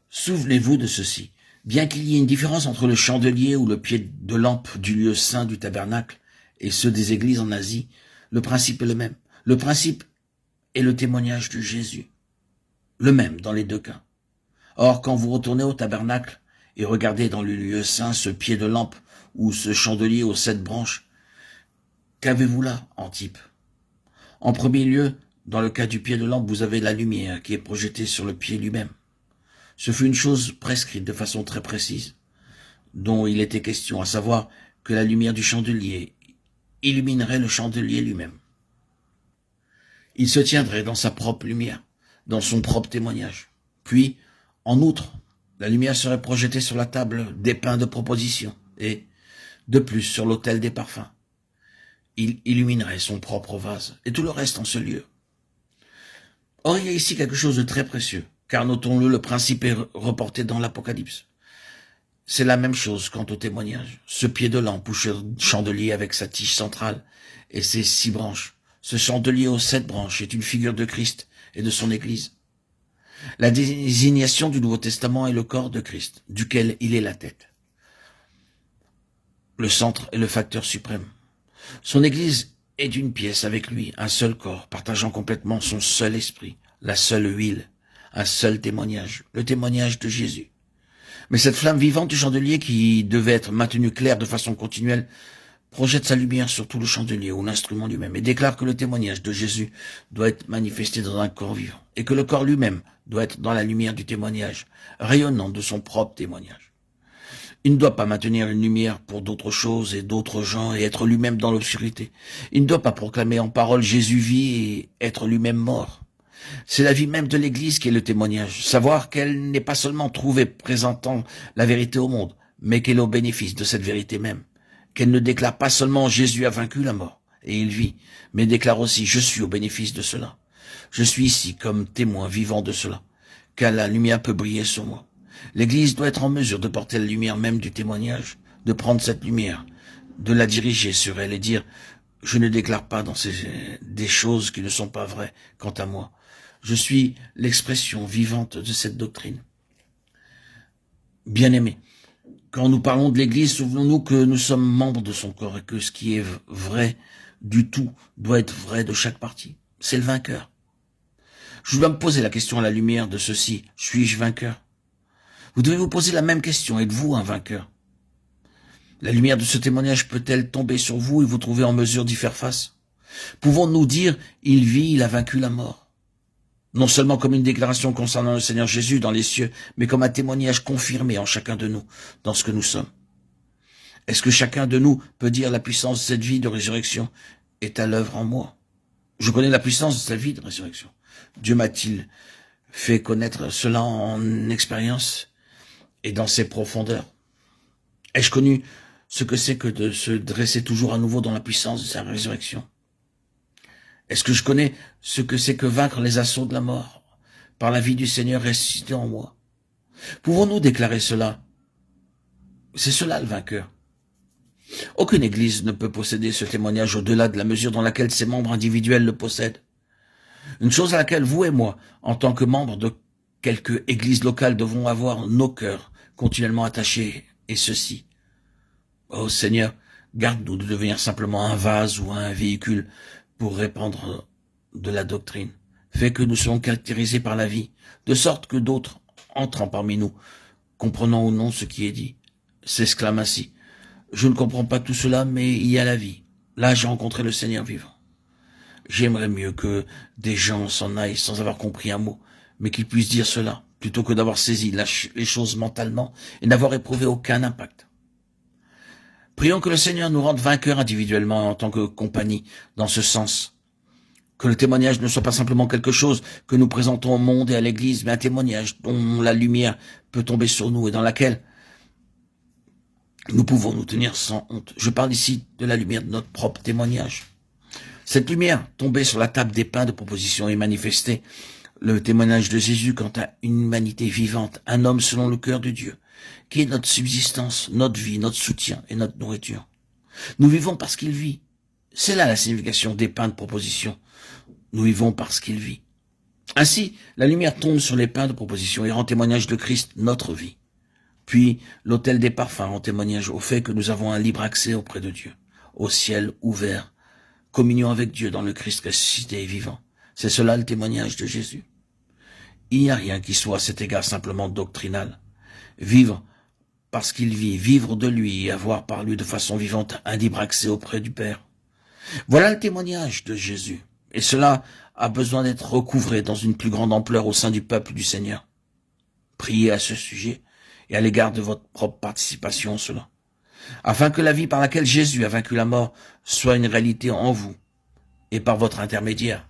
Souvenez-vous de ceci. Bien qu'il y ait une différence entre le chandelier ou le pied de lampe du lieu saint du tabernacle et ceux des églises en Asie, le principe est le même. Le principe est le témoignage de Jésus. Le même dans les deux cas. Or, quand vous retournez au tabernacle et regardez dans le lieu saint ce pied de lampe ou ce chandelier aux 7 branches, qu'avez-vous là en type? En premier lieu, dans le cas du pied de lampe, vous avez la lumière qui est projetée sur le pied lui-même. Ce fut une chose prescrite de façon très précise, dont il était question, à savoir que la lumière du chandelier illuminerait le chandelier lui-même. Il se tiendrait dans sa propre lumière, dans son propre témoignage. Puis, en outre, la lumière serait projetée sur la table des pains de proposition et, de plus, sur l'autel des parfums. Il illuminerait son propre vase et tout le reste en ce lieu. Or, il y a ici quelque chose de très précieux, car notons-le, le principe est reporté dans l'Apocalypse. C'est la même chose quant au témoignage. Ce pied de lampe ou chandelier avec sa tige centrale et ses 6 branches. Ce chandelier aux 7 branches est une figure de Christ et de son Église. La désignation du Nouveau Testament est le corps de Christ, duquel il est la tête. Le centre est le facteur suprême. Son Église est d'une pièce avec lui, un seul corps, partageant complètement son seul esprit, la seule huile, un seul témoignage, le témoignage de Jésus. Mais cette flamme vivante du chandelier, qui devait être maintenue claire de façon continuelle, projette sa lumière sur tout le chandelier ou l'instrument lui-même et déclare que le témoignage de Jésus doit être manifesté dans un corps vivant et que le corps lui-même doit être dans la lumière du témoignage, rayonnant de son propre témoignage. Il ne doit pas maintenir une lumière pour d'autres choses et d'autres gens et être lui-même dans l'obscurité. Il ne doit pas proclamer en parole Jésus vit et être lui-même mort. C'est la vie même de l'Église qui est le témoignage. Savoir qu'elle n'est pas seulement trouvée présentant la vérité au monde, mais qu'elle est au bénéfice de cette vérité même. Qu'elle ne déclare pas seulement Jésus a vaincu la mort et il vit, mais déclare aussi je suis au bénéfice de cela. Je suis ici comme témoin vivant de cela, car la lumière peut briller sur moi. L'Église doit être en mesure de porter la lumière même du témoignage, de prendre cette lumière, de la diriger sur elle et dire « Je ne déclare pas des choses qui ne sont pas vraies quant à moi. Je suis l'expression vivante de cette doctrine. » Bien-aimés, quand nous parlons de l'Église, souvenons-nous que nous sommes membres de son corps et que ce qui est vrai du tout doit être vrai de chaque partie. C'est le vainqueur. Je dois me poser la question à la lumière de ceci. Suis-je vainqueur? Vous devez vous poser la même question. Êtes-vous un vainqueur? La lumière de ce témoignage peut-elle tomber sur vous et vous trouver en mesure d'y faire face? Pouvons-nous dire « Il vit, il a vaincu la mort » non seulement comme une déclaration concernant le Seigneur Jésus dans les cieux, mais comme un témoignage confirmé en chacun de nous, dans ce que nous sommes. Est-ce que chacun de nous peut dire la puissance de cette vie de résurrection est à l'œuvre en moi? Je connais la puissance de cette vie de résurrection. Dieu m'a-t-il fait connaître cela en expérience et dans ses profondeurs? Ai-je connu ce que c'est que de se dresser toujours à nouveau dans la puissance de sa résurrection? Est-ce que je connais ce que c'est que vaincre les assauts de la mort par la vie du Seigneur ressuscité en moi? Pouvons-nous déclarer cela? C'est cela le vainqueur. Aucune église ne peut posséder ce témoignage au-delà de la mesure dans laquelle ses membres individuels le possèdent. Une chose à laquelle vous et moi, en tant que membres de quelque église locale, devons avoir nos cœurs continuellement attachés, et ceci. Ô Seigneur, garde-nous de devenir simplement un vase ou un véhicule pour répandre de la doctrine. Fais que nous soyons caractérisés par la vie, de sorte que d'autres, entrant parmi nous, comprenant ou non ce qui est dit, s'exclament ainsi. Je ne comprends pas tout cela, mais il y a la vie. Là, j'ai rencontré le Seigneur vivant. J'aimerais mieux que des gens s'en aillent sans avoir compris un mot, mais qu'ils puissent dire cela, plutôt que d'avoir saisi les choses mentalement et n'avoir éprouvé aucun impact. Prions que le Seigneur nous rende vainqueurs individuellement en tant que compagnie, dans ce sens. Que le témoignage ne soit pas simplement quelque chose que nous présentons au monde et à l'Église, mais un témoignage dont la lumière peut tomber sur nous et dans laquelle nous pouvons nous tenir sans honte. Je parle ici de la lumière de notre propre témoignage. Cette lumière tombée sur la table des pains de proposition et manifestée le témoignage de Jésus quant à une humanité vivante, un homme selon le cœur de Dieu, qui est notre subsistance, notre vie, notre soutien et notre nourriture. Nous vivons parce qu'il vit. C'est là la signification des pains de proposition. Nous vivons parce qu'il vit. Ainsi, la lumière tombe sur les pains de proposition et rend témoignage de Christ, notre vie. Puis, l'autel des parfums rend témoignage au fait que nous avons un libre accès auprès de Dieu, au ciel ouvert, communion avec Dieu dans le Christ ressuscité et vivant. C'est cela le témoignage de Jésus. Il n'y a rien qui soit à cet égard simplement doctrinal. Vivre parce qu'il vit, vivre de lui et avoir par lui de façon vivante un libre accès auprès du Père. Voilà le témoignage de Jésus. Et cela a besoin d'être recouvré dans une plus grande ampleur au sein du peuple du Seigneur. Priez à ce sujet et à l'égard de votre propre participation en cela, afin que la vie par laquelle Jésus a vaincu la mort soit une réalité en vous et par votre intermédiaire.